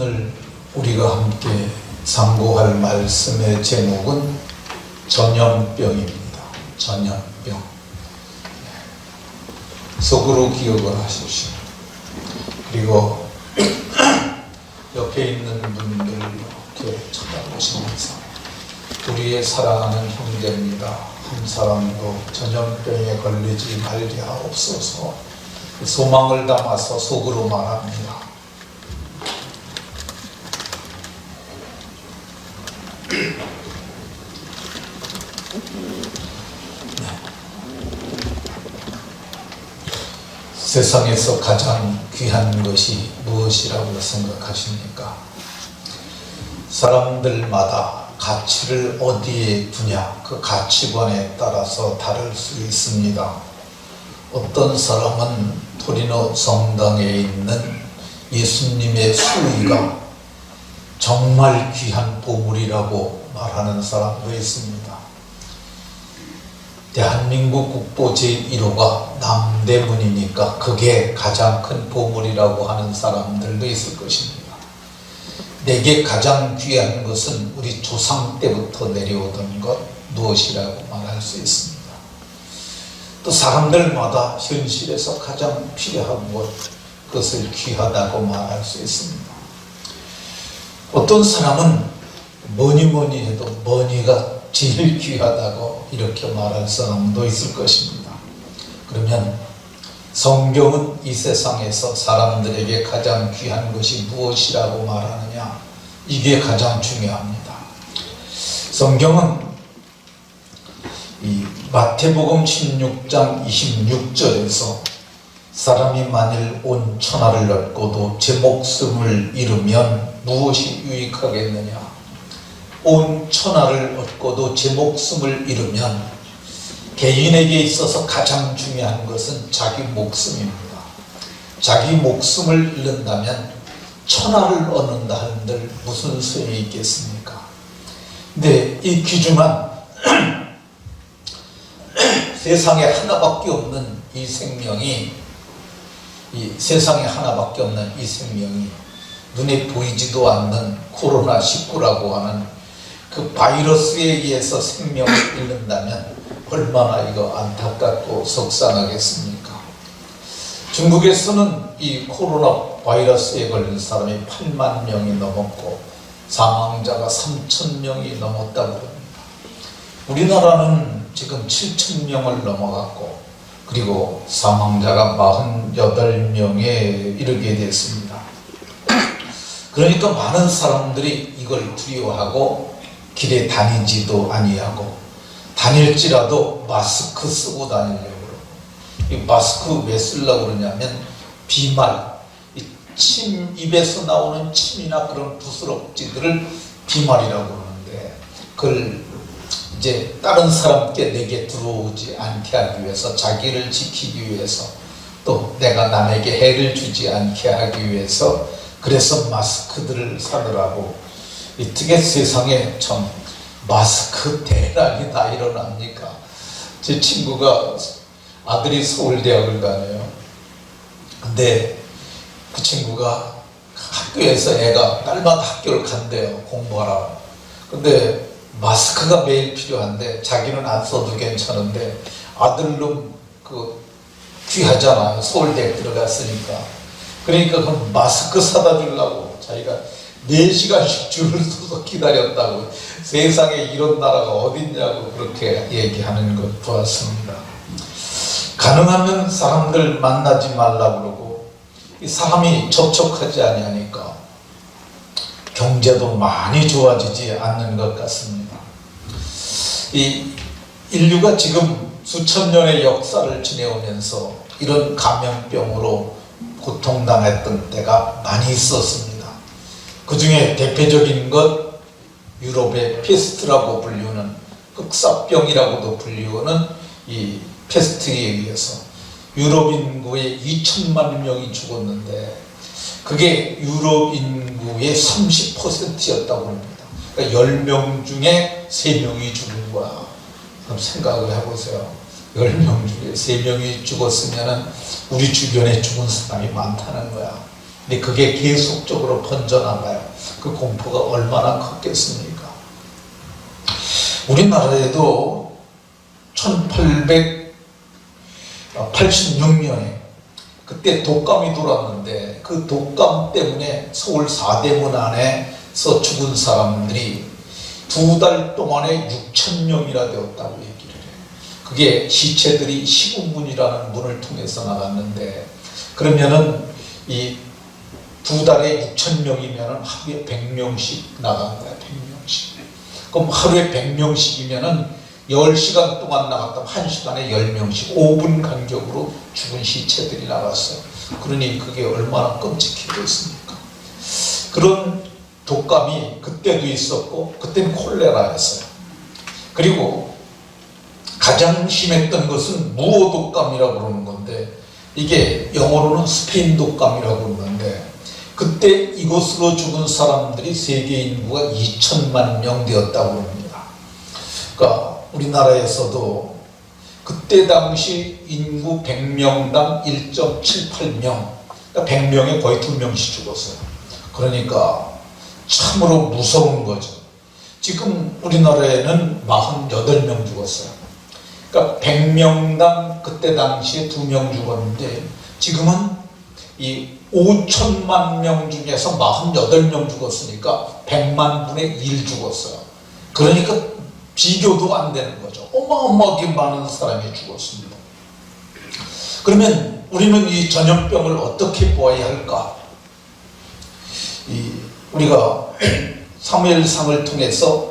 오늘 우리가 함께 상고할 말씀의 제목은 전염병입니다. 전염병. 속으로 기억을 하십시오. 그리고 옆에 있는 분들 이렇게 쳐다보시면서 우리의 사랑하는 형제입니다. 한 사람도 전염병에 걸리지 말리하옵소서. 소망을 담아서 속으로 말합니다. 세상에서 가장 귀한 것이 무엇이라고 생각하십니까? 사람들마다 가치를 어디에 두냐, 그 가치관에 따라서 다를 수 있습니다. 어떤 사람은 토리노 성당에 있는 예수님의 수의가 정말 귀한 보물이라고 말하는 사람도 있습니다. 대한민국 국보 제1호가 남대문이니까 그게 가장 큰 보물이라고 하는 사람들도 있을 것입니다. 내게 가장 귀한 것은 우리 조상 때부터 내려오던 것 무엇이라고 말할 수 있습니다. 또 사람들마다 현실에서 가장 필요한 것, 그것을 귀하다고 말할 수 있습니다. 어떤 사람은 뭐니 해도 머니가 제일 귀하다고 이렇게 말할 사람도 있을 것입니다. 그러면 성경은 이 세상에서 사람들에게 가장 귀한 것이 무엇이라고 말하느냐? 이게 가장 중요합니다. 성경은 이 마태복음 16장 26절에서 사람이 만일 온 천하를 얻고도 제 목숨을 잃으면 무엇이 유익하겠느냐? 온 천하를 얻고도 제 목숨을 잃으면 개인에게 있어서 가장 중요한 것은 자기 목숨입니다. 자기 목숨을 잃는다면 천하를 얻는다 한들 무슨 소용이 있겠습니까? 근데 이 귀중한 세상에 하나밖에 없는 이 생명이, 이 세상에 하나밖에 없는 이 생명이 눈에 보이지도 않는 코로나19라고 하는 그 바이러스에 의해서 생명을 잃는다면 얼마나 이거 안타깝고 속상하겠습니까? 중국에서는 이 코로나 바이러스에 걸린 사람이 8만 명이 넘었고 사망자가 3,000명이 넘었다고 합니다. 우리나라는 지금 7,000명을 넘어갔고 그리고 사망자가 48명에 이르게 됐습니다. 그러니까 많은 사람들이 이걸 두려워하고 길에 다니지도 아니하고 다닐지라도 마스크 쓰고 다니려고 그러고, 이 마스크 왜 쓰려고 그러냐면 비말, 침, 입에서 나오는 침이나 그런 부스럭지들을 비말이라고 그러는데 그걸 이제 다른 사람께 내게 들어오지 않게 하기 위해서, 자기를 지키기 위해서, 또 내가 남에게 해를 주지 않게 하기 위해서 그래서 마스크들을 사더라고. 어떻게 세상에 참 마스크 대란이 다 일어납니까? 제 친구가 아들이 서울대학을 다녀요. 근데 그 친구가 학교에서 애가 날마다 학교를 간대요. 공부하라. 근데 마스크가 매일 필요한데 자기는 안 써도 괜찮은데 아들놈 그 귀하잖아요. 서울대 들어갔으니까. 그러니까 그 마스크 사다 주려고 자기가 4시간씩 줄을 서서 기다렸다고. 세상에 이런 나라가 어딨냐고 그렇게 얘기하는 것 보았습니다. 가능하면 사람들 만나지 말라고 그러고, 이 사람이 접촉하지 아니하니까 경제도 많이 좋아지지 않는 것 같습니다. 이 인류가 지금 수천 년의 역사를 지내오면서 이런 감염병으로 고통당했던 때가 많이 있었습니다. 그 중에 대표적인 것, 유럽의 페스트라고 불리우는, 흑사병이라고도 불리우는 이 페스트에 의해서 유럽 인구의 2천만 명이 죽었는데 그게 유럽 인구의 30%였다고 합니다. 그러니까 10명 중에 3명이 죽은 거야. 그럼 생각을 해보세요. 10명 중에 3명이 죽었으면 우리 주변에 죽은 사람이 많다는 거야. 근데 그게 계속적으로 번져나가요. 그 공포가 얼마나 컸겠습니까? 우리나라에도 1886년에 그때 독감이 돌았는데 그 독감 때문에 서울 사대문 안에서 죽은 사람들이 2달 동안에 6,000명이나 되었다고 얘기를 해요. 그게 시체들이 시군문이라는 문을 통해서 나갔는데, 그러면은 이 2달에 6,000명이면은 하루에 100명씩 나간 거야. 100명씩. 그럼 하루에 100명씩이면은 10시간 동안 나갔다면 1시간에 10명씩 5분 간격으로 죽은 시체들이 나갔어요. 그러니 그게 얼마나 끔찍했겠습니까? 그런 독감이 그때도 있었고, 그때는 콜레라였어요. 그리고 가장 심했던 것은 무호독감이라고 그러는 건데, 이게 영어로는 스페인 독감이라고 그러는데, 그때 이것으로 죽은 사람들이 세계 인구가 2천만 명 되었다고 합니다. 그러니까 우리나라에서도 그때 당시 인구 100명당 1.78명, 그러니까 100명에 거의 2명씩 죽었어요. 그러니까 참으로 무서운 거죠. 지금 우리나라에는 48명 죽었어요. 그러니까 100명당 그때 당시에 2명 죽었는데, 지금은 이 5천만 명 중에서 48명 죽었으니까 100만 분의 1 죽었어요. 그러니까 비교도 안 되는 거죠. 어마어마하게 많은 사람이 죽었습니다. 그러면 우리는 이 전염병을 어떻게 보아야 할까? 우리가 사무엘상을 통해서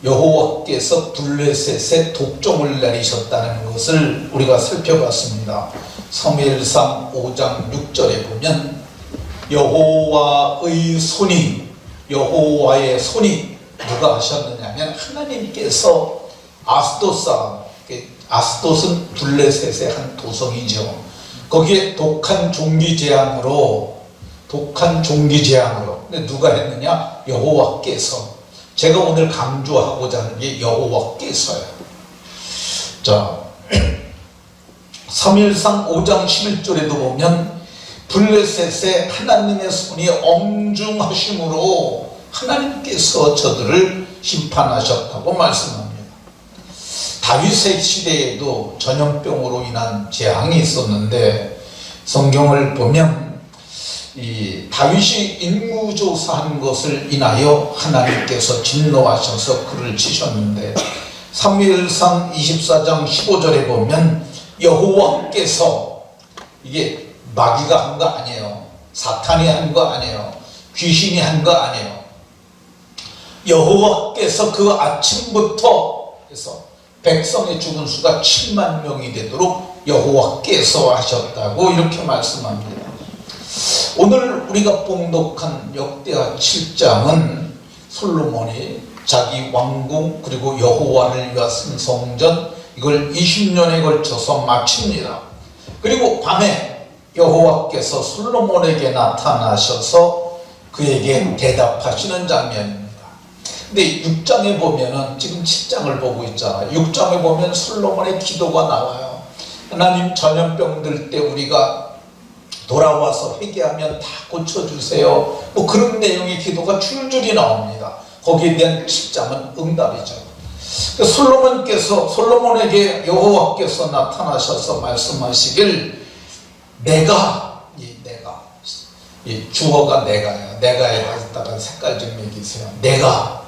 여호와께서 블레셋에 독종을 내리셨다는 것을 우리가 살펴봤습니다. 사무엘상 5장 6절에 보면 여호와의 손이 누가 하셨느냐면 하나님께서 아스돗은 블레셋의 한 도성이죠. 거기에 독한 종기 재앙으로 근데 누가 했느냐? 여호와께서. 제가 오늘 강조하고자 하는 게 여호와께서요. 자, 사무엘상 5장 11절에도 보면 블레셋에 하나님의 손이 엄중하심으로 하나님께서 저들을 심판하셨다고 말씀합니다. 다윗의 시대에도 전염병으로 인한 재앙이 있었는데, 성경을 보면 이 다윗이 인구조사한 것을 인하여 하나님께서 진노하셔서 그를 치셨는데, 사무엘상 24장 15절에 보면 여호와께서, 이게 마귀가 한 거 아니에요. 사탄이 한 거 아니에요. 귀신이 한 거 아니에요. 여호와께서 그 아침부터 해서 백성의 죽은 수가 7만 명이 되도록 여호와께서 하셨다고 이렇게 말씀합니다. 오늘 우리가 봉독한 역대하 7장은 솔로몬이 자기 왕궁 그리고 여호와를 위한 성전, 이걸 20년에 걸쳐서 마칩니다. 그리고 밤에 여호와께서 솔로몬에게 나타나셔서 그에게 대답하시는 장면입니다. 근데 6장에 보면은, 지금 7장을 보고 있잖아요. 6장에 보면 솔로몬의 기도가 나와요. 하나님, 전염병 들 때 우리가 돌아와서 회개하면 다 고쳐주세요. 뭐 그런 내용의 기도가 줄줄이 나옵니다. 거기에 대한 7장은 응답이죠. 솔로몬에게 여호와께서 나타나셔서 말씀하시길, 이 주어가 내가예요. 내가에다가 색깔 좀 매기세요. 내가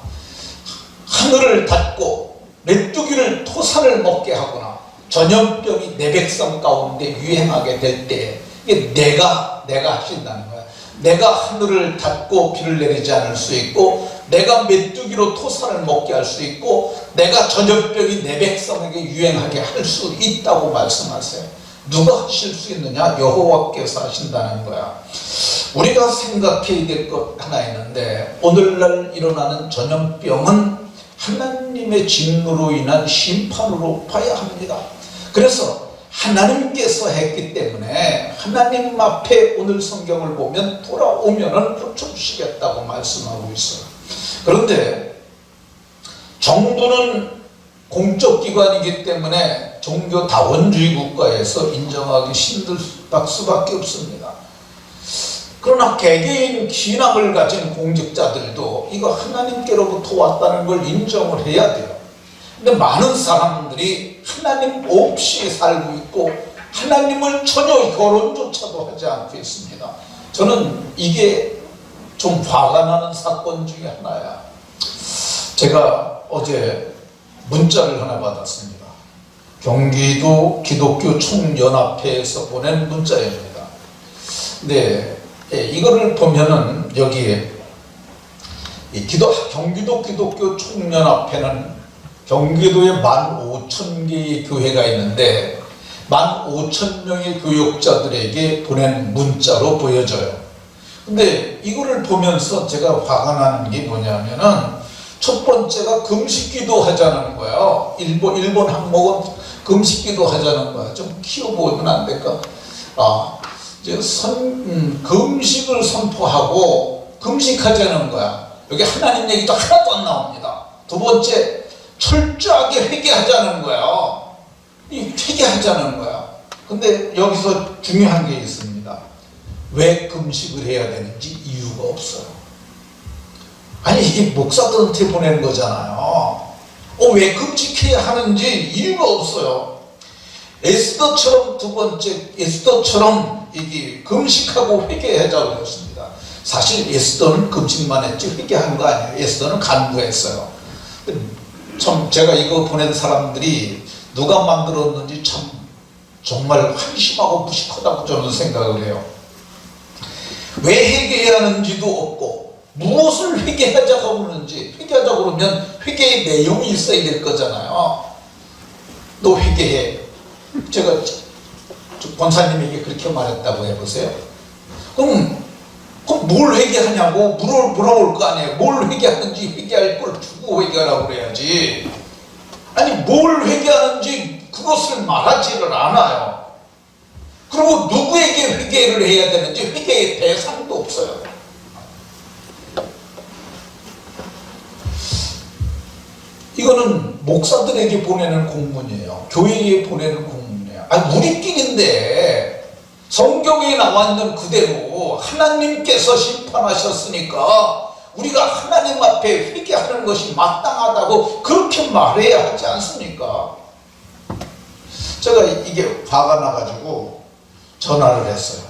하늘을 닫고 메뚜기를 토산을 먹게 하거나 전염병이 내 백성 가운데 유행하게 될 때, 이게 내가 하신다는 거야. 내가 하늘을 닫고 비를 내리지 않을 수 있고, 내가 메뚜기로 토산을 먹게 할 수 있고, 내가 전염병이 내 백성에게 유행하게 할 수 있다고 말씀하세요. 누가 하실 수 있느냐? 여호와께서 하신다는 거야. 우리가 생각해야 될 것 하나 있는데, 오늘날 일어나는 전염병은 하나님의 진노로 인한 심판으로 봐야 합니다. 그래서 하나님께서 했기 때문에 하나님 앞에 오늘 성경을 보면 돌아오면은 고쳐주시겠다고 말씀하고 있어요. 그런데 정부는 공적 기관이기 때문에 종교 다원주의 국가에서 인정하기 힘들 수밖에 없습니다. 그러나 개개인 신앙을 가진 공직자들도 이거 하나님께로부터 왔다는 걸 인정을 해야 돼요. 근데 많은 사람들이 하나님 없이 살고 있고 하나님을 전혀 결혼조차도 하지 않고 있습니다. 저는 이게 좀 화가 나는 사건 중에 하나야. 제가 어제 문자를 하나 받았습니다. 경기도 기독교 총연합회에서 보낸 문자입니다. 근데 이거를 보면은 여기에 경기도 기독교 총연합회는 경기도에 15,000개의 교회가 있는데 15,000명의 교역자들에게 보낸 문자로 보여져요. 근데 이거를 보면서 제가 화가 나는 게 뭐냐면은 첫 번째가 금식기도 하자는 거예요. 일본 항목은 금식기도 하자는 거야. 좀 키워보면 안 될까? 금식을 선포하고 금식하자는 거야. 여기 하나님 얘기도 하나도 안 나옵니다. 두 번째, 철저하게 회개하자는 거예요. 이 회개하자는 거야. 근데 여기서 중요한 게 있습니다. 왜 금식을 해야 되는지 이유가 없어요. 아니 이게 목사들한테 보내는 거잖아요. 왜 금식해야 하는지 이유가 없어요. 에스더처럼 두 번째 에스더처럼 이게 금식하고 회개하자고 그랬습니다. 사실 에스더는 금식만 했지 회개한 거 아니에요. 에스더는 간구했어요. 참 제가 이거 보낸 사람들이 누가 만들었는지 참 정말 한심하고 무식하다고 저는 생각을 해요. 왜 회개해야 하는지도 없고 무엇을 회개하자고 그러는지, 회개하자고 그러면 회개의 내용이 있어야 될 거잖아요. 너 회개해. 제가 권사님에게 그렇게 말했다고 해보세요. 그럼 뭘 회개하냐고 물어볼 거 아니에요. 뭘 회개하는지 회개할 걸 두고 회개하라고 그래야지. 아니 뭘 회개하는지 그것을 말하지를 않아요. 그리고 누구에게 회개를 해야 되는지 회개의 대상도 없어요. 이거는 목사들에게 보내는 공문이에요. 교회에 보내는 공문이에요. 우리끼리인데 성경에 나와 있는 그대로 하나님께서 심판하셨으니까 우리가 하나님 앞에 회개하는 것이 마땅하다고 그렇게 말해야 하지 않습니까? 제가 이게 화가 나가지고 전화를 했어요.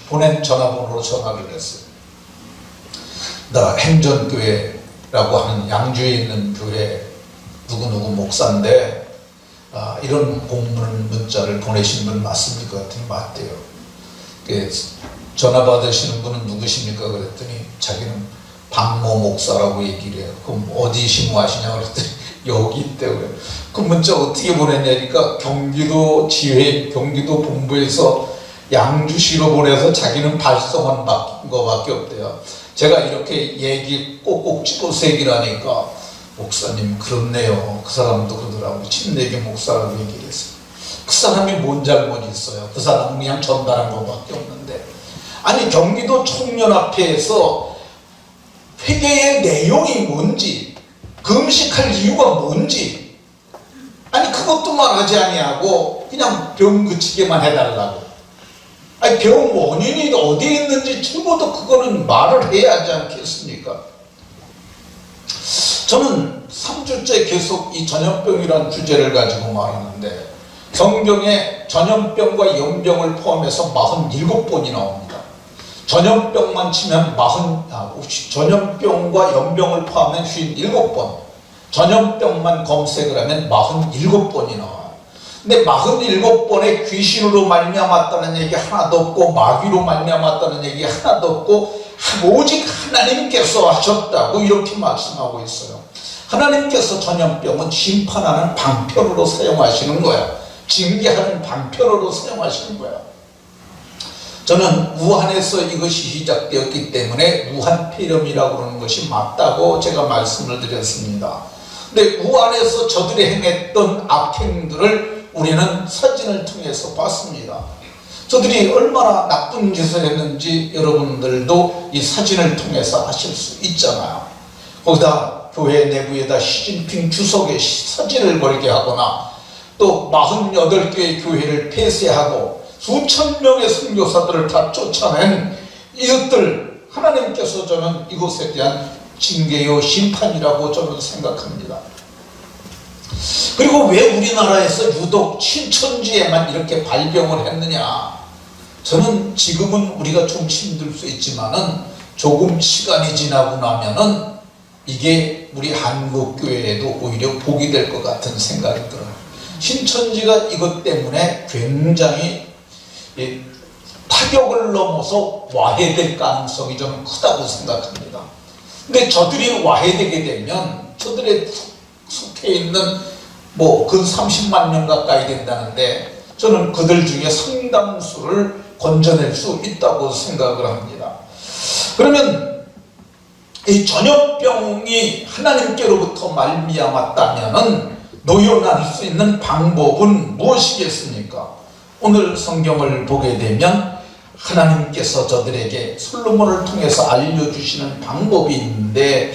보낸 전화번호로 전화를 했어요. 나 행전교회라고 하는 양주에 있는 교회 누구누구 목사인데 이런 문자를 보내신 분 맞습니까? 그랬더니 맞대요. 전화 받으시는 분은 누구십니까? 그랬더니 자기는 박모 목사라고 얘기를 해요. 그럼 어디 신고하시냐고 그랬더니 여기 있대요. 그 문자 어떻게 보냈냐니까 경기도 지회, 경기도 본부에서 양주시로 보내서 자기는 발송한 거밖에 없대요. 제가 이렇게 얘기 꼭꼭 집어서 얘기를 하니까 목사님 그렇네요. 그 사람도 그러더라고. 침례교 목사라고 얘기를 했어요. 그 사람이 뭔 잘못이 있어요. 그 사람은 그냥 전달한 것밖에 없는데. 아니 경기도 총연합회에서 회개의 내용이 뭔지, 금식할 이유가 뭔지, 아니 그것도 말하지 아니하고 그냥 병 그치게만 해달라고. 아니 병 원인이 어디에 있는지 적어도 그거는 말을 해야 하지 않겠습니까? 저는 3주째 계속 이 전염병이라는 주제를 가지고 말하는데 성경에 전염병과 연병을 포함해서 47번이 나옵니다. 전염병만 치면 전염병과 연병을 포함한 57번, 전염병만 검색을 하면 47번이 나와요. 근데 47번에 귀신으로 말미암았다는 얘기 하나도 없고 마귀로 말미암았다는 얘기 하나도 없고 오직 하나님께서 하셨다고 이렇게 말씀하고 있어요. 하나님께서 전염병은 심판하는 방편으로 사용하시는 거야. 징계하는 방편으로 사용하시는 거야. 저는 우한에서 이것이 시작되었기 때문에 우한 폐렴이라고 하는 것이 맞다고 제가 말씀을 드렸습니다. 근데 우한에서 저들이 행했던 악행들을 우리는 사진을 통해서 봤습니다. 저들이 얼마나 나쁜 짓을 했는지 여러분들도 이 사진을 통해서 아실 수 있잖아요. 거기다 교회 내부에다 시진핑 주석의 사진을 걸게 하거나 또 48개의 교회를 폐쇄하고 수천 명의 선교사들을 다 쫓아낸 이것들 하나님께서 저는 이것에 대한 징계요 심판이라고 저는 생각합니다. 그리고 왜 우리나라에서 유독 신천지에만 이렇게 발병을 했느냐? 저는 지금은 우리가 좀 힘들 수 있지만은 조금 시간이 지나고 나면은 이게 우리 한국교회에도 오히려 복이 될 것 같은 생각이 들어요. 신천지가 이것 때문에 굉장히 타격을 넘어서 와해될 가능성이 저는 크다고 생각합니다. 근데 저들이 와해되게 되면 저들의 속해 있는 근 30만 명 가까이 된다는데 저는 그들 중에 상당수를 건져낼 수 있다고 생각을 합니다. 그러면 이 전염병이 하나님께로부터 말미암았다면은 노여날 수 있는 방법은 무엇이겠습니까? 오늘 성경을 보게 되면 하나님께서 저들에게 솔로몬을 통해서 알려주시는 방법이 있는데,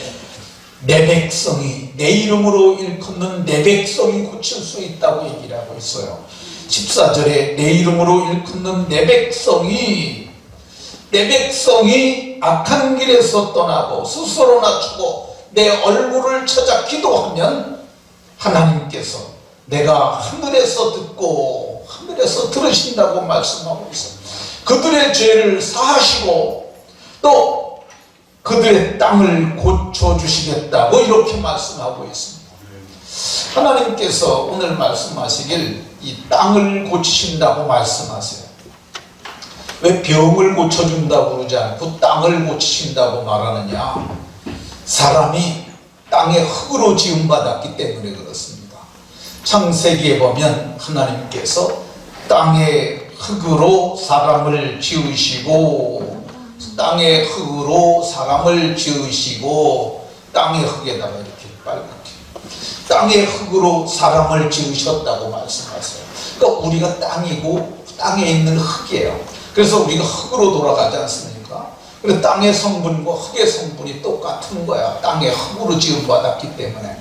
내 백성이, 내 이름으로 일컫는 내 백성이 고칠 수 있다고 얘기를 하고 있어요. 14절에 내 이름으로 일컫는 내 백성이 악한 길에서 떠나고 스스로 낮추고 내 얼굴을 찾아 기도하면 하나님께서 내가 하늘에서 듣고 하늘에서 들으신다고 말씀하고 있어요. 그들의 죄를 사하시고 또 그들의 땅을 고쳐주시겠다고 이렇게 말씀하고 있습니다. 하나님께서 오늘 말씀하시길 이 땅을 고치신다고 말씀하세요. 왜 병을 고쳐준다고 그러지 않고 땅을 고치신다고 말하느냐? 사람이 땅의 흙으로 지음받았기 때문에 그렇습니다. 창세기에 보면 하나님께서 땅의 흙으로 사람을 지으시고 땅의 흙으로 사람을 지으시고 땅의 흙에다가 이렇게 빨갛게 땅의 흙으로 사람을 지으셨다고 말씀하세요. 그러니까 우리가 땅이고 땅에 있는 흙이에요. 그래서 우리가 흙으로 돌아가지 않습니까? 그래서 땅의 성분과 흙의 성분이 똑같은 거야. 땅의 흙으로 지음받았기 때문에.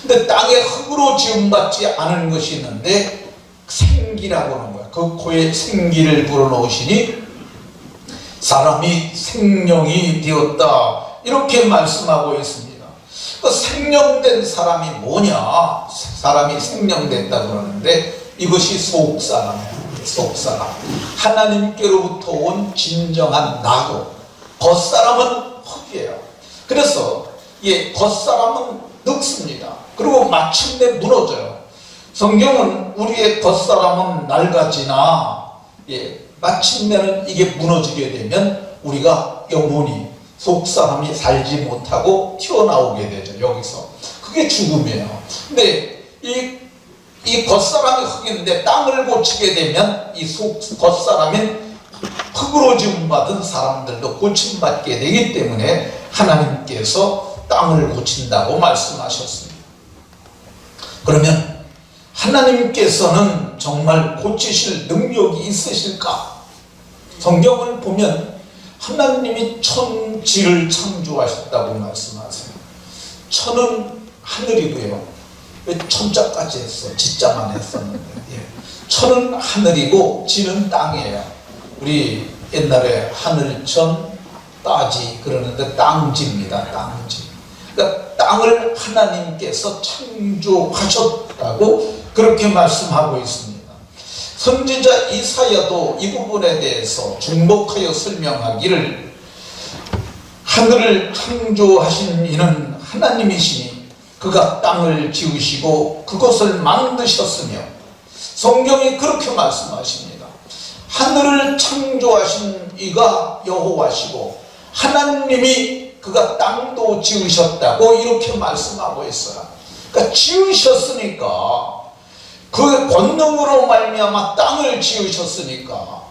근데 땅의 흙으로 지음받지 않은 것이 있는데 생기라고 하는 거야. 그 코에 생기를 불어넣으시니 사람이 생명이 되었다, 이렇게 말씀하고 있습니다. 그 생명된 사람이 뭐냐? 사람이 생명됐다고 그러는데 이것이 속사람이에요. 속사람, 하나님께로부터 온 진정한 나고, 겉사람은 흙이에요. 그래서 겉사람은 늙습니다. 그리고 마침내 무너져요. 성경은 우리의 겉사람은 낡아지나 마침내는 이게 무너지게 되면 우리가 영원히 속사람이 살지 못하고 튀어나오게 되죠. 여기서 그게 죽음이에요. 근데 이 겉사람이 흙인데 땅을 고치게 되면 이 겉사람인 흙으로 지음받은 사람들도 고침받게 되기 때문에 하나님께서 땅을 고친다고 말씀하셨습니다. 그러면 하나님께서는 정말 고치실 능력이 있으실까? 성경을 보면 하나님이 천지를 창조하셨다고 말씀하세요. 천은 하늘이고요. 왜 천자까지 했어? 지자만 했었는데. 천은 하늘이고 지는 땅이에요. 우리 옛날에 하늘천, 따지 그러는데 땅지입니다. 땅지. 그러니까 땅을 하나님께서 창조하셨다고 그렇게 말씀하고 있습니다. 선지자 이사야도 이 부분에 대해서 중복하여 설명하기를, 하늘을 창조하신 이는 하나님이시니 그가 땅을 지으시고 그것을 만드셨으며, 성경이 그렇게 말씀하십니다. 하늘을 창조하신 이가 여호와시고 하나님이 그가 땅도 지으셨다고 이렇게 말씀하고 있어요. 그러니까 지으셨으니까, 그 권능으로 말미암아 땅을 지으셨으니까,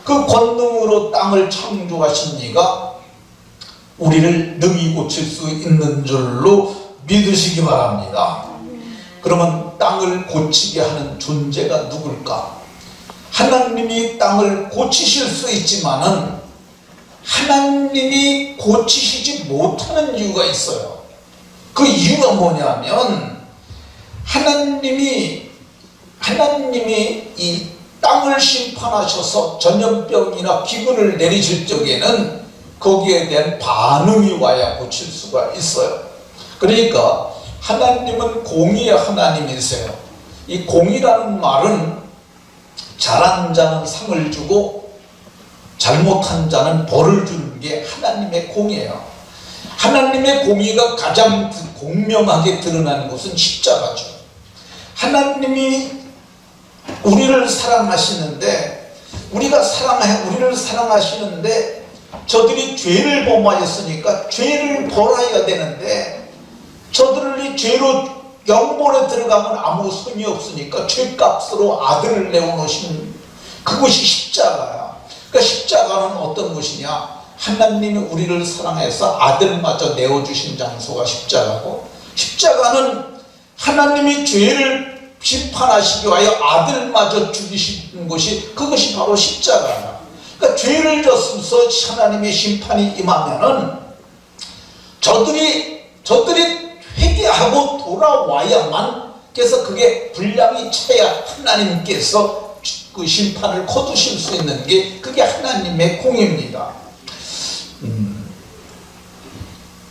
그 권능으로 땅을 창조하신 이가 우리를 능히 고칠 수 있는 줄로 믿으시기 바랍니다. 그러면 땅을 고치게 하는 존재가 누굴까? 하나님이 땅을 고치실 수 있지만은 하나님이 고치시지 못하는 이유가 있어요. 그 이유가 뭐냐면 하나님이 이 땅을 땅을 심판하셔서 전염병이나 기근을 내리실 적에는 거기에 대한 반응이 와야 고칠 수가 있어요. 그러니까 하나님은 공의의 하나님이세요. 이 공의라는 말은 잘한 자는 상을 주고 잘못한 자는 벌을 주는 게 하나님의 공의예요. 하나님의 공의가 가장 공명하게 드러나는 것은 십자가죠. 하나님이 우리를 사랑하시는데 우리를 사랑하시는데 저들이 죄를 범하였으니까 죄를 벌어야 되는데 저들이 죄로 영벌에 들어가면 아무 손이 없으니까 죄값으로 아들을 내어놓으신 그것이 십자가야. 그러니까 십자가는 어떤 것이냐? 하나님이 우리를 사랑해서 아들마저 내어주신 장소가 십자가고, 십자가는 하나님이 죄를 심판하시기 위하여 아들마저 죽이신 것이 그것이 바로 십자가야. 그러니까 죄를 졌으면서 하나님의 심판이 임하면은 저들이 회개하고 돌아와야만, 그래서 그게 분량이 차야 하나님께서 그 심판을 거두실 수 있는 게 그게 하나님의 공의입니다.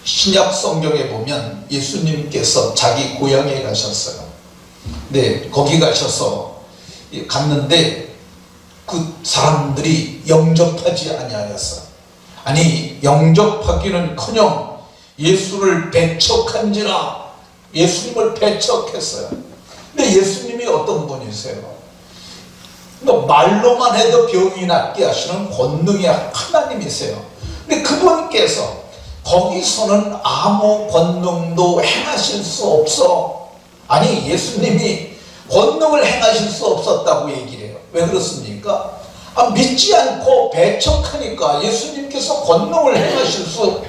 신약 성경에 보면 예수님께서 자기 고향에 가셨어요. 네, 거기 갔는데 그 사람들이 영접하지 아니하였어요. 아니, 영접하기는커녕 예수를 배척한지라 예수님을 배척했어요. 근데 예수님이 어떤 분이세요? 말로만 해도 병이 낫게 하시는 권능의 하나님이세요. 근데 그분께서 거기서는 아무 권능도 행하실 수 없어. 아니, 예수님이 권능을 행하실 수 없었다고 얘기를 해요. 왜 그렇습니까? 믿지 않고 배척하니까 예수님께서 권능을 행하실 수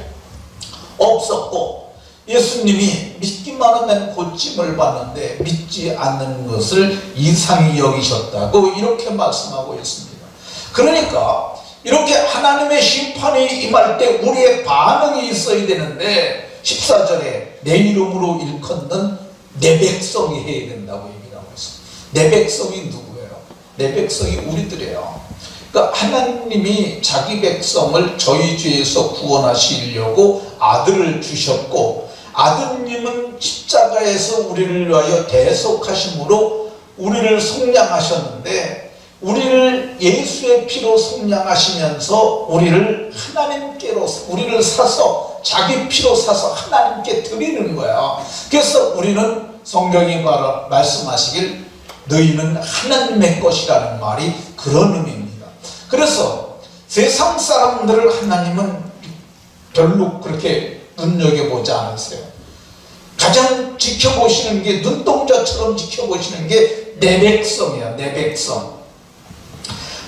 없었고, 예수님이 믿기만 하면 고침을 받는데 믿지 않는 것을 이상히 여기셨다고 이렇게 말씀하고 있습니다. 그러니까 이렇게 하나님의 심판이 임할 때 우리의 반응이 있어야 되는데 14절에 내 이름으로 일컫는 내 백성이 해야 된다고 얘기를 하고 있습니다. 내 백성이 누구예요? 내 백성이 우리들이에요. 그러니까 하나님이 자기 백성을 저희 죄에서 구원하시려고 아들을 주셨고, 아드님은 십자가에서 우리를 위하여 대속하심으로 우리를 속량하셨는데, 우리를 예수의 피로 속량하시면서 우리를 하나님께로, 우리를 사서 자기 피로 사서 하나님께 드리는 거야. 그래서 우리는 성경이 말씀하시길 너희는 하나님의 것이라는 말이 그런 의미입니다. 그래서 세상 사람들을 하나님은 별로 그렇게 눈여겨보지 않으세요. 가장 지켜보시는 게, 눈동자처럼 지켜보시는 게 내 백성이야. 내 백성.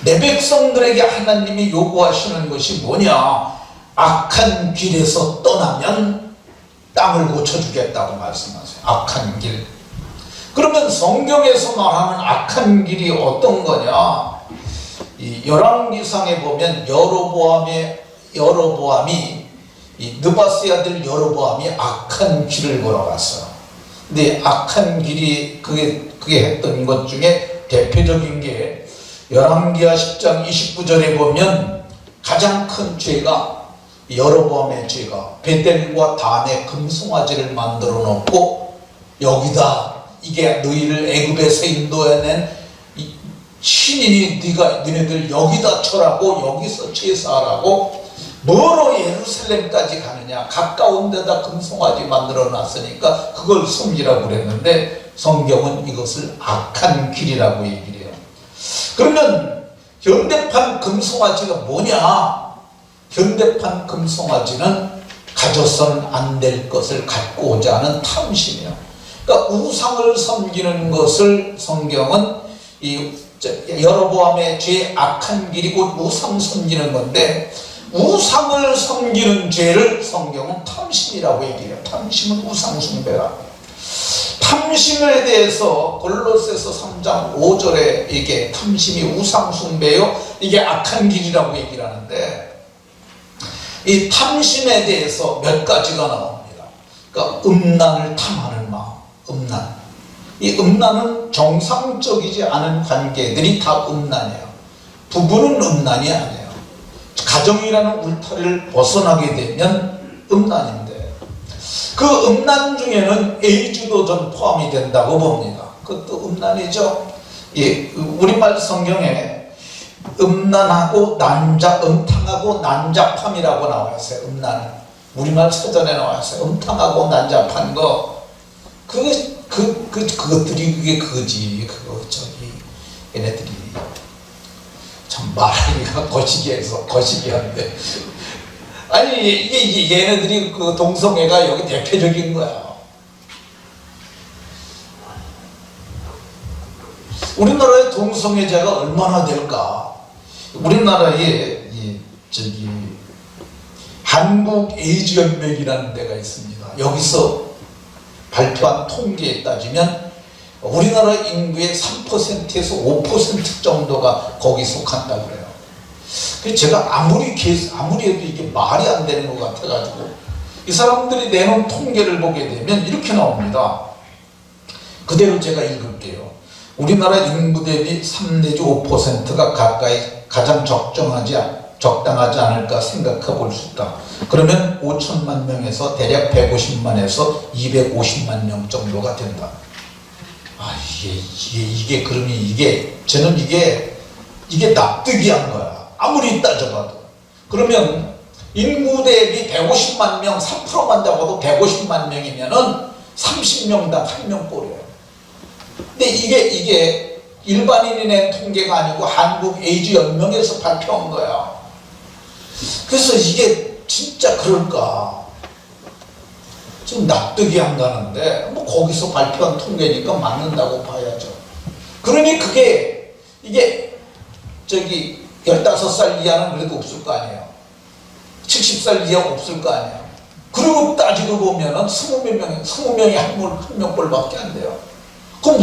내 백성들에게 하나님이 요구하시는 것이 뭐냐? 악한 길에서 떠나면 땅을 고쳐주겠다고 말씀하세요. 악한 길. 그러면 성경에서 말하는 악한 길이 어떤 거냐? 이 열왕기상에 보면 여로보암이 이 느바스의 아들 여로보암이 악한 길을 걸어갔어요. 근데 악한 길이 그게 했던 것 중에 대표적인 게 열왕기하 10장 29절에 보면 가장 큰 죄가, 여로보암의 죄가 베델과 단에 금송아지를 만들어 놓고 여기다, 이게 너희를 애굽에서 인도해낸 신인이 너희들 여기다 절하고 여기서 제사하라고, 멀어 예루살렘까지 가느냐, 가까운 데다 금송아지 만들어 놨으니까 그걸 섬기라고 그랬는데 성경은 이것을 악한 길이라고 얘기를 해요. 그러면 현대판 금송아지가 뭐냐? 현대판 금송아지는 가져서는 안 될 것을 갖고 오지 않은 탐심이에요. 그러니까 우상을 섬기는 것을 성경은 이 여로보암의 죄의 악한 길이고 우상 섬기는 건데, 우상을 섬기는 죄를 성경은 탐심이라고 얘기해요. 탐심은 우상 숭배라. 탐심에 대해서 골로새서 3장 5절에 이게 탐심이 우상 숭배요, 이게 악한 길이라고 얘기를 하는데, 이 탐심에 대해서 몇 가지가 나옵니다. 그러니까 음란을 탐하는 마음, 음란. 이 음란은 정상적이지 않은 관계들이 다 음란이에요. 부부는 음란이 아니에요. 가정이라는 울타리를 벗어나게 되면 음란인데, 그 음란 중에는 에이즈도 전 포함이 된다고 봅니다. 그것도 음란이죠. 예, 우리말 성경에 음란하고 음탕하고 난잡함이라고 나와 있어요. 음란. 우리말 서전에 나와 있어요. 음탕하고 난잡한 거. 그것들이 그게 그거지. 얘네들이. 참 말하기가 거시기한데. 아니, 이게 얘네들이 그 동성애가 여기 대표적인 거야. 우리나라의 동성애자가 얼마나 될까? 우리나라에 한국 에이즈 연맹이라는 데가 있습니다. 여기서 발표한 통계에 따지면 우리나라 인구의 3%에서 5% 정도가 거기 속한다고 그래요. 그래서 제가 아무리 해도 이게 말이 안 되는 것 같아가지고 이 사람들이 내놓은 통계를 보게 되면 이렇게 나옵니다. 그대로 제가 읽을게요. 우리나라 인구 대비 3 내지 5%가 가장 적당하지 않을까 생각해 볼 수 있다. 그러면 5천만 명에서 대략 150만에서 250만 명 정도가 된다. 저는 이게 납득이 안 거야. 아무리 따져봐도. 그러면 인구 대비 150만 명, 3%만 잡아도 150만 명이면은 30명당 1명 꼴이에요. 근데 이게 일반인이 낸 통계가 아니고 한국 에이즈 연맹에서 발표한 거야. 그래서 이게 진짜 그럴까? 좀 납득이 안 가는데, 뭐 거기서 발표한 통계니까 맞는다고 봐야죠. 그러니 이게 15살 이하는 그래도 없을 거 아니에요. 70살 이하 없을 거 아니에요. 그리고 따지고 보면은 20명이 한 명꼴밖에 안 돼요. 그럼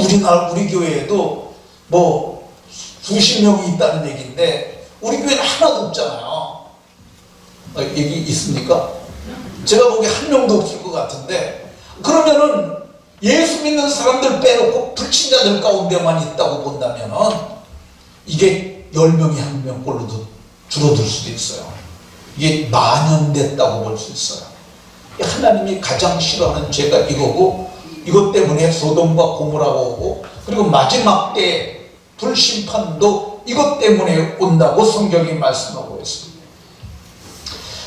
우리 교회에도 뭐 수십 명이 있다는 얘기인데 우리 교회는 하나도 없잖아요. 얘기 있습니까? 제가 보기에 한 명도 없을 것 같은데, 그러면은 예수 믿는 사람들 빼놓고 불신자들 가운데만 있다고 본다면은 이게 10명이 한 명꼴로도 줄어들 수도 있어요. 이게 만연됐다고 볼 수 있어요. 하나님이 가장 싫어하는 죄가 이거고, 이것 때문에 소돔과 고모라가 오고, 그리고 마지막 때 불심판도 이것 때문에 온다고 성경이 말씀하고 있습니다.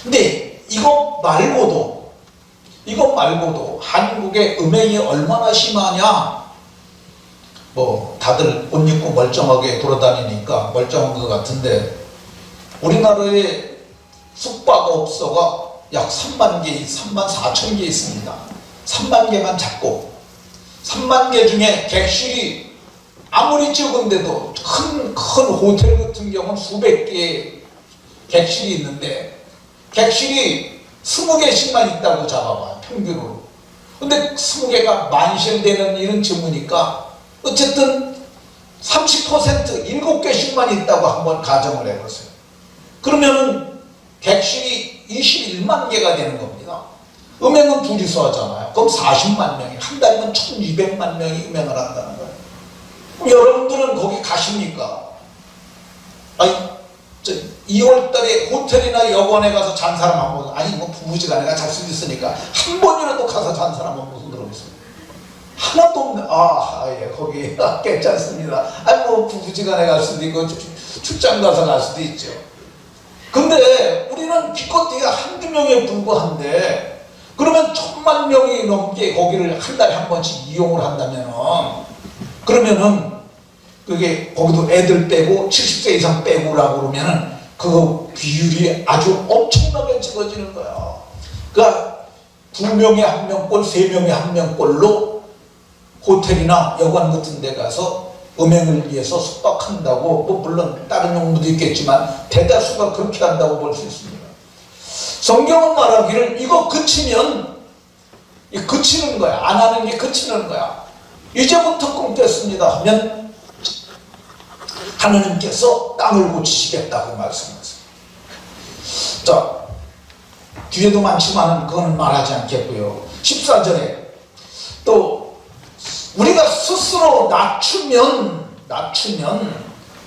근데 이것 말고도 한국의 음행이 얼마나 심하냐? 뭐 다들 옷 입고 멀쩡하게 돌아다니니까 멀쩡한 것 같은데, 우리나라에 숙박업소가 약 3만 4천 개 있습니다. 3만 개만 잡고 3만 개 중에 객실이 아무리 적은데도 큰 호텔 같은 경우는 수백 개의 객실이 있는데 객실이 20개씩만 있다고 잡아봐요, 평균으로. 근데 20개가 만실되는 일은 드무니까 어쨌든 30% 7개씩만 있다고 한번 가정을 해보세요. 그러면은 객실이 21만 개가 되는 겁니다. 음행은 둘이서 하잖아요. 그럼 40만 명이, 한 달이면 1200만 명이 음행을 한다는 거예요. 그럼 여러분들은 거기 가십니까? 아니, 2월달에 호텔이나 여관에 가서 잔 사람 한 번, 아니 뭐 부부지간에 잘 수도 있으니까 한 번이라도 가서 잔 사람 한 번 들어보세요. 하나도 없네. 예, 거기 괜찮습니다. 아니 뭐 부부지간에 갈 수도 있고 출장 가서 갈 수도 있죠. 근데 우리는 기껏해야 한두 명에 불과한데, 그러면 1000만 명이 넘게 거기를 한 달에 한 번씩 이용을 한다면은, 그러면은 그게 거기도 애들 빼고 70세 이상 빼고라고 그러면은 그 비율이 아주 엄청나게 적어지는 거야. 그러니까 2명에 1명꼴, 3명에 1명꼴로 호텔이나 여관 같은 데 가서 음행을 위해서 숙박한다고, 뭐 물론 다른 용도도 있겠지만 대다수가 그렇게 한다고 볼 수 있습니다. 성경은 말하기를 이거 그치면 그치는 거야. 안 하는 게 그치는 거야. 이제부터 끊겠습니다 하면 하나님께서 땅을 고치시겠다고 말씀하세요. 자, 뒤에도 많지만 그거는 말하지 않겠고요. 14절에 또 우리가 스스로 낮추면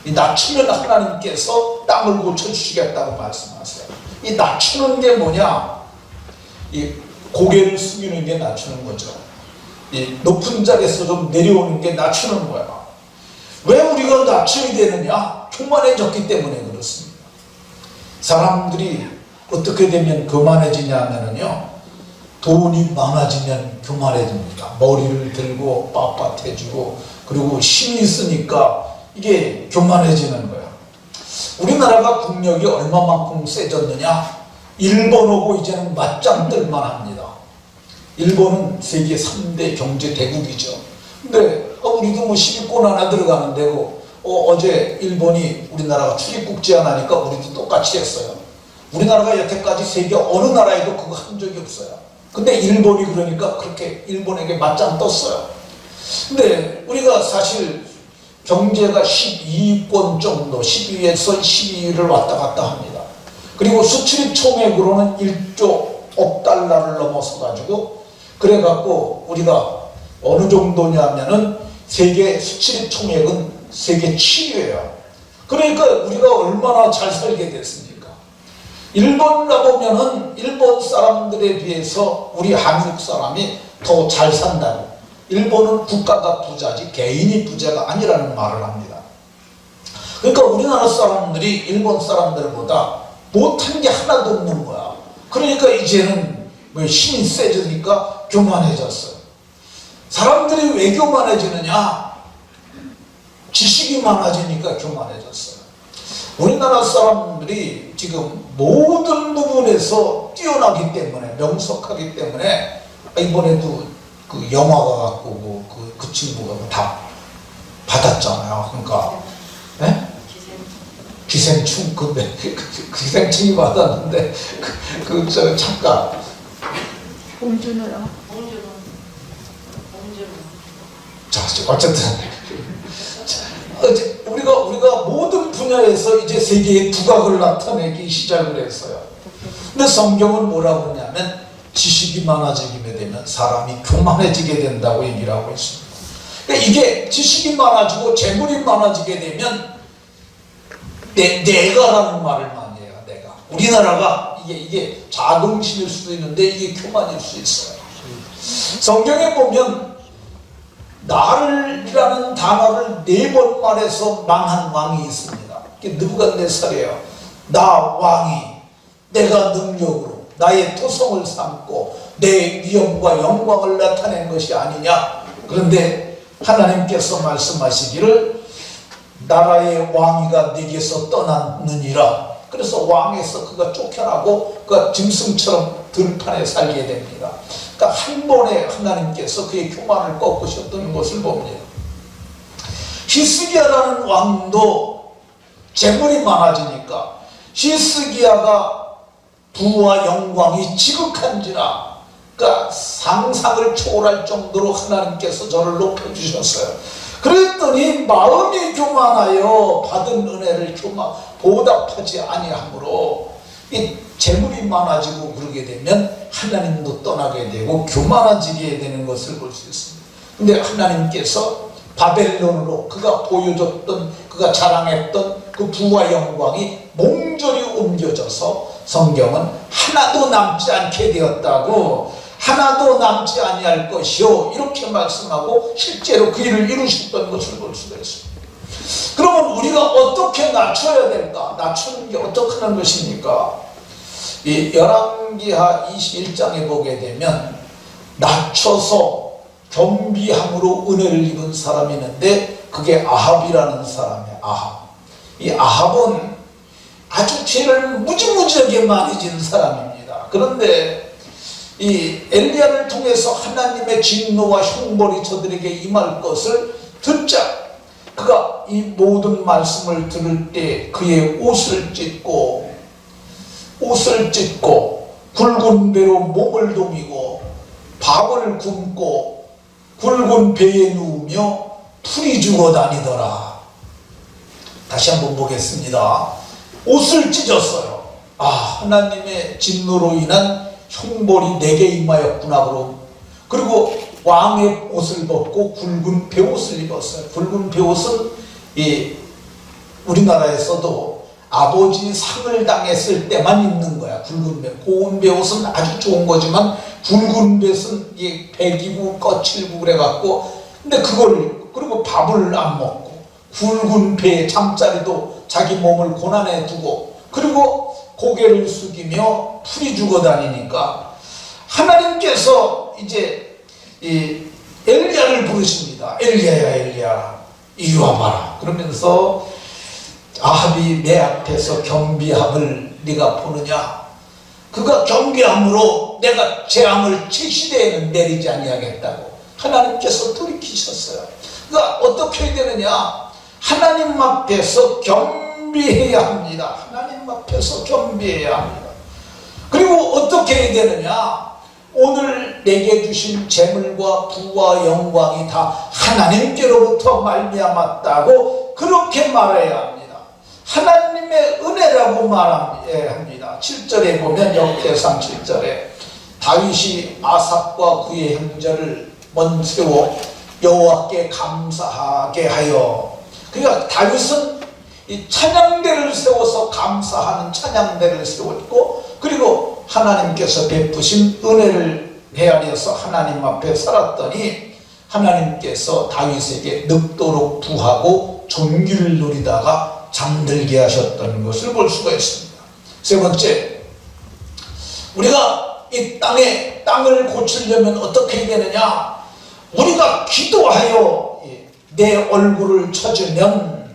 이 낮추면 하나님께서 땅을 고쳐주시겠다고 말씀하세요. 이 낮추는 게 뭐냐? 이 고개를 숙이는 게 낮추는 거죠. 이 높은 자리에서 좀 내려오는 게 낮추는 거야. 왜 우리가 낮춰야 되느냐? 교만해졌기 때문에 그렇습니다. 사람들이 어떻게 되면 교만해지냐 하면요, 돈이 많아지면 교만해집니다. 머리를 들고 빳빳해지고, 그리고 힘이 있으니까 이게 교만해지는 거야. 우리나라가 국력이 얼마만큼 세졌느냐? 일본하고 이제는 맞짱뜰만 합니다. 일본은 세계 3대 경제 대국이죠. 근데 우리도 뭐 10위권 하나 들어가는 데고, 어제 일본이 우리나라가 출입국 제한하니까 우리도 똑같이 했어요. 우리나라가 여태까지 세계 어느 나라에도 그거 한 적이 없어요. 근데 일본이 그러니까 그렇게 일본에게 맞짱 떴어요. 근데 우리가 사실 경제가 12위권 정도, 12위에서 12위를 왔다 갔다 합니다. 그리고 수출입 총액으로는 1조 달러를 넘어서 가지고, 그래갖고 우리가 어느 정도냐면은 세계 수출입 총액은 세계 7위예요. 그러니까 우리가 얼마나 잘 살게 됐습니까? 일본 가보면은 일본 사람들에 비해서 우리 한국 사람이 더 잘 산다고. 일본은 국가가 부자지 개인이 부자가 아니라는 말을 합니다. 그러니까 우리나라 사람들이 일본 사람들보다 못한 게 하나도 없는 거야. 그러니까 이제는 뭐 힘이 세지니까 교만해졌어요. 사람들이 왜 교만해지느냐? 지식이 많아지니까 교만해졌어요. 우리나라 사람들이 지금 모든 부분에서 뛰어나기 때문에, 명석하기 때문에, 이번에도 그 영화가 갖고 그 친구가 다 받았잖아요. 그러니까 네? 기생충. 근데 기생충이 받았는데 저 작가 봉준호요. 자, 어쨌든 우리가 모든 분야에서 이제 세계의 두각을 나타내기 시작을 했어요. 근데 성경은 뭐라고 하냐면 지식이 많아지게 되면 사람이 교만해지게 된다고 얘기를 하고 있습니다. 그러니까 이게 지식이 많아지고 재물이 많아지게 되면 내가라는 말을 많이 해요. 내가. 우리나라가 이게 자긍심일 수도 있는데 이게 교만일 수 있어요. 성경에 보면 나를이라는 단어를 4번 말해서 망한 왕이 있습니다. 그게 느부갓네살이에요. 나 왕이 내가 능력으로 나의 토성을 삼고 내 위엄과 영광을 나타낸 것이 아니냐. 그런데 하나님께서 말씀하시기를 나라의 왕위가 네게서 떠났느니라. 그래서 왕에서 그가 쫓겨나고 그가 짐승처럼 들판에 살게 됩니다. 그러니까 한 번에 하나님께서 그의 교만을 꺾으셨던 것을 봅니다. 히스기야라는 왕도 재물이 많아지니까 히스기야가 부와 영광이 지극한지라, 그러니까 상상을 초월할 정도로 하나님께서 저를 높여주셨어요. 그랬더니 마음이 교만하여 받은 은혜를 보답하지 아니하므로 이 재물이 많아지고 그러게 되면 하나님도 떠나게 되고 교만해지게 되는 것을 볼 수 있습니다. 근데 하나님께서 바벨론으로 그가 보여줬던, 그가 자랑했던 그 부와 영광이 몽졸이 옮겨져서 성경은 하나도 남지 않게 되었다고, 하나도 남지 아니할 것이요, 이렇게 말씀하고 실제로 그 일을 이루셨던 것을 볼 수가 있습니다. 그러면 우리가 어떻게 낮춰야 될까? 낮추는 게 어떻게 하는 것입니까? 이 열왕기하 21장에 보게 되면 낮춰서 겸비함으로 은혜를 입은 사람이 있는데 그게 아합이라는 사람이에요. 아합. 이 아합은 아주 죄를 무지무지하게 많이 지은 사람입니다. 그런데 이 엘리야를 통해서 하나님의 진노와 형벌이 저들에게 임할 것을 듣자 그가 이 모든 말씀을 들을 때 그의 옷을 찢고 굵은 배로 몸을 동이고 밥을 굶고 굵은 배에 누우며 풀이 죽어 다니더라. 다시 한번 보겠습니다. 옷을 찢었어요. 아, 하나님의 진노로 인한 형벌이 내게 임하였구나. 그리고 왕의 옷을 벗고 굵은 베옷을 입었어요. 굵은 베옷은 우리나라에서도 아버지 상을 당했을 때만 입는 거야. 굵은 베옷. 고운 베옷은 아주 좋은 거지만 굵은 베옷은 백이고 거칠고 그래갖고, 근데 그리고 밥을 안 먹고 굵은 배에 잠자리도 자기 몸을 고난에 두고, 그리고 고개를 숙이며 풀이 죽어 다니니까 하나님께서 이제 엘리야를 부르십니다. 엘리야야, 엘리야, 이리 와봐라. 그러면서 아합이 내 앞에서 겸비함을 네가 보느냐? 그가 겸비함으로 내가 재앙을 제시대에는 내리지 아니하겠다고 하나님께서 돌이키셨어요. 그러니까 어떻게 해야 되느냐? 하나님 앞에서 겸비해야 합니다. 하나님 앞에서 겸비해야 합니다. 그리고 어떻게 해야 되느냐? 오늘 내게 주신 재물과 부와 영광이 다 하나님께로부터 말미암았다고 그렇게 말해야 합니다. 하나님의 은혜라고 말합니다. 7절에 보면 역대상 7절에 다윗이 아삽과 그의 형제를 먼세워 여호와께 감사하게 하여, 그러니까 다윗은 이 찬양대를 세워서 감사하는 찬양대를 세웠고, 그리고 하나님께서 베푸신 은혜를 헤아려서 하나님 앞에 살았더니 하나님께서 다윗에게 늙도록 부하고 존귀를 누리다가 잠들게 하셨던 것을 볼 수가 있습니다. 세 번째, 우리가 이 땅을 고치려면 어떻게 해야 되느냐? 우리가 기도하여 내 얼굴을 찾으면,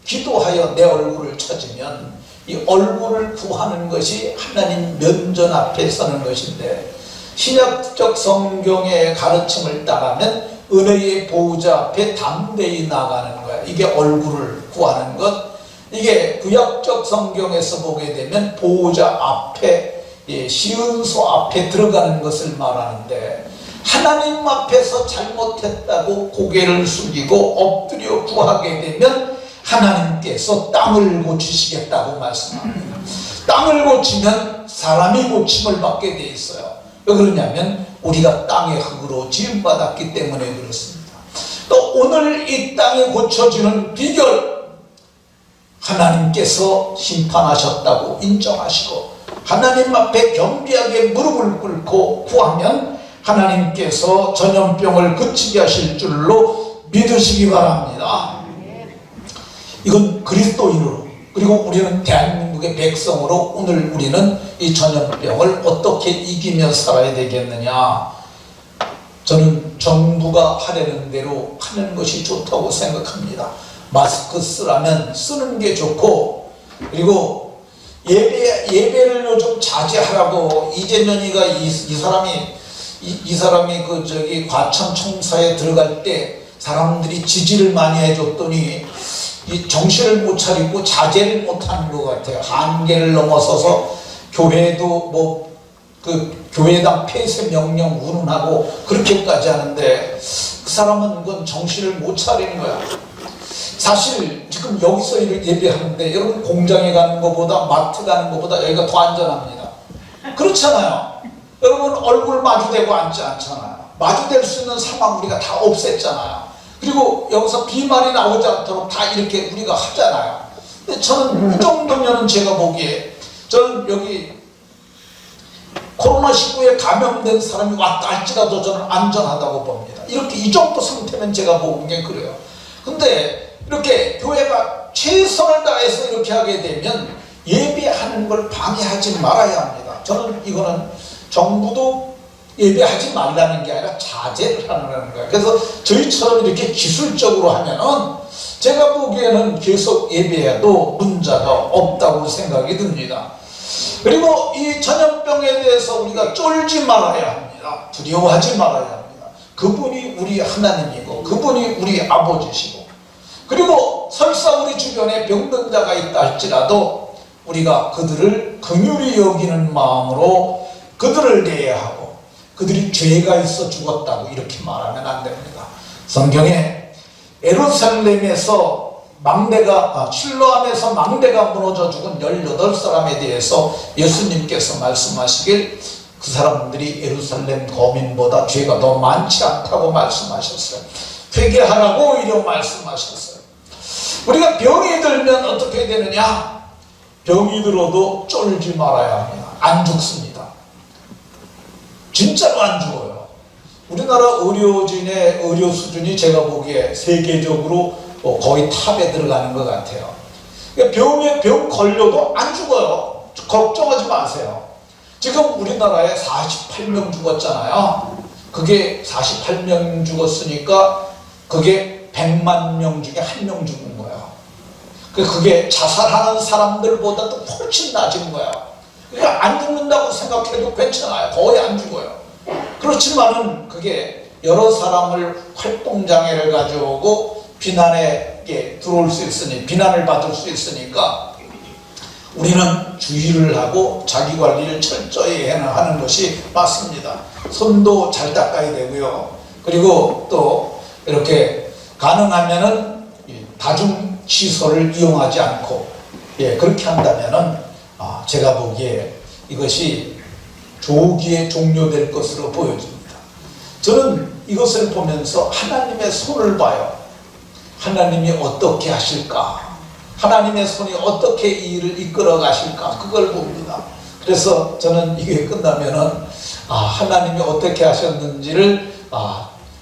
기도하여 내 얼굴을 찾으면 이 얼굴을 구하는 것이 하나님 면전 앞에 서는 것인데, 신약적 성경의 가르침을 따르면 은혜의 보호자 앞에 담대히 나가는 거야. 이게 얼굴을 구하는 것. 이게 구약적 성경에서 보게 되면 보호자 앞에, 시은소 앞에 들어가는 것을 말하는데, 하나님 앞에서 잘못했다고 고개를 숙이고 엎드려 구하게 되면 하나님께서 땅을 고치시겠다고 말씀합니다. 땅을 고치면 사람이 고침을 받게 돼 있어요. 왜 그러냐면 우리가 땅의 흙으로 지음받았기 때문에 그렇습니다. 또 오늘 이 땅이 고쳐지는 비결, 하나님께서 심판하셨다고 인정하시고 하나님 앞에 겸비하게 무릎을 꿇고 구하면 하나님께서 전염병을 그치게 하실 줄로 믿으시기 바랍니다. 이건 그리스도인으로, 그리고 우리는 대한민국의 백성으로 오늘 우리는 이 전염병을 어떻게 이기며 살아야 되겠느냐? 저는 정부가 하려는 대로 하는 것이 좋다고 생각합니다. 마스크 쓰라면 쓰는 게 좋고, 그리고 예배를 요즘 자제하라고 이재명이가 이 사람이 과천 총사에 들어갈 때 사람들이 지지를 많이 해줬더니 이 정신을 못 차리고 자제를 못하는 것 같아요. 한계를 넘어서서 교회도 교회당 폐쇄 명령 운운하고 그렇게까지 하는데, 그 사람은 그건 정신을 못 차리는 거야. 사실 지금 여기서 예배하는데 여러분 공장에 가는 것보다 마트 가는 것보다 여기가 더 안전합니다. 그렇잖아요. 여러분 얼굴 마주대고 앉지 않잖아요. 마주댈 수 있는 상황 우리가 다 없앴잖아요. 그리고 여기서 비말이 나오지 않도록 다 이렇게 우리가 하잖아요. 근데 저는 이 정도면 제가 보기에, 저는 여기 코로나19에 감염된 사람이 왔다 할지라도 저는 안전하다고 봅니다. 이렇게 이 정도 상태면 제가 보는 게 그래요. 근데 이렇게 교회가 최선을 다해서 이렇게 하게 되면 예배하는 걸 방해하지 말아야 합니다. 저는 이거는 정부도 예배하지 말라는 게 아니라 자제를 하는 거예요. 그래서 저희처럼 이렇게 기술적으로 하면은 제가 보기에는 계속 예배해도 문제가 없다고 생각이 듭니다. 그리고 이 전염병에 대해서 우리가 쫄지 말아야 합니다. 두려워하지 말아야 합니다. 그분이 우리 하나님이고 그분이 우리 아버지시고, 그리고 설사 우리 주변에 병든 자가 있다 할지라도 우리가 그들을 긍휼히 여기는 마음으로 그들을 대해하고, 그들이 죄가 있어 죽었다고 이렇게 말하면 안 됩니다. 성경에 예루살렘에서 실로암에서 망대가 무너져 죽은 18사람에 대해서 예수님께서 말씀하시길 그 사람들이 예루살렘 거민보다 죄가 더 많지 않다고 말씀하셨어요. 회개하라고 오히려 말씀하셨어요. 우리가 병이 들면 어떻게 되느냐? 병이 들어도 쫄지 말아야 합니다. 안 죽습니다. 진짜로 안 죽어요. 우리나라 의료진의 의료 수준이 제가 보기에 세계적으로 거의 탑에 들어가는 것 같아요. 그러니까 병 걸려도 안 죽어요. 걱정하지 마세요. 지금 우리나라에 48명 죽었잖아요. 그게 48명 죽었으니까 그게 100만 명 중에 1명 죽은 거예요. 그게 자살하는 사람들보다도 훨씬 낮은 거예요. 그러니까 안 죽는다고 생각해도 괜찮아요. 거의 안 죽어요. 그렇지만은 그게 여러 사람을 활동장애를 가져오고 비난에 들어올 수 있으니, 비난을 받을 수 있으니까 우리는 주의를 하고 자기 관리를 철저히 하는 것이 맞습니다. 손도 잘 닦아야 되고요. 그리고 또 이렇게 가능하면은 다중시설을 이용하지 않고 그렇게 한다면은 제가 보기에 이것이 조기에 종료될 것으로 보여집니다. 저는 이것을 보면서 하나님의 손을 봐요. 하나님이 어떻게 하실까? 하나님의 손이 어떻게 이 일을 이끌어 가실까? 그걸 봅니다. 그래서 저는 이게 끝나면은 하나님이 어떻게 하셨는지를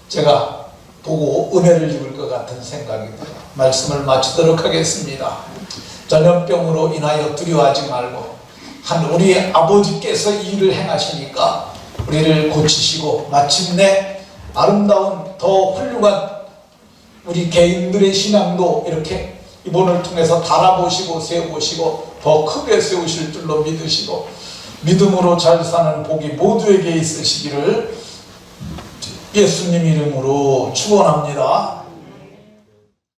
제가 보고 은혜를 입을 것 같은 생각이 들어요. 말씀을 마치도록 하겠습니다. 전염병으로 인하여 두려워하지 말고 우리 아버지께서 이 일을 행하시니까 우리를 고치시고 마침내 아름다운 더 훌륭한 우리 개인들의 신앙도 이렇게 이번을 통해서 달아보시고 세워보시고 더 크게 세우실 줄로 믿으시고 믿음으로 잘 사는 복이 모두에게 있으시기를 예수님 이름으로 축원합니다.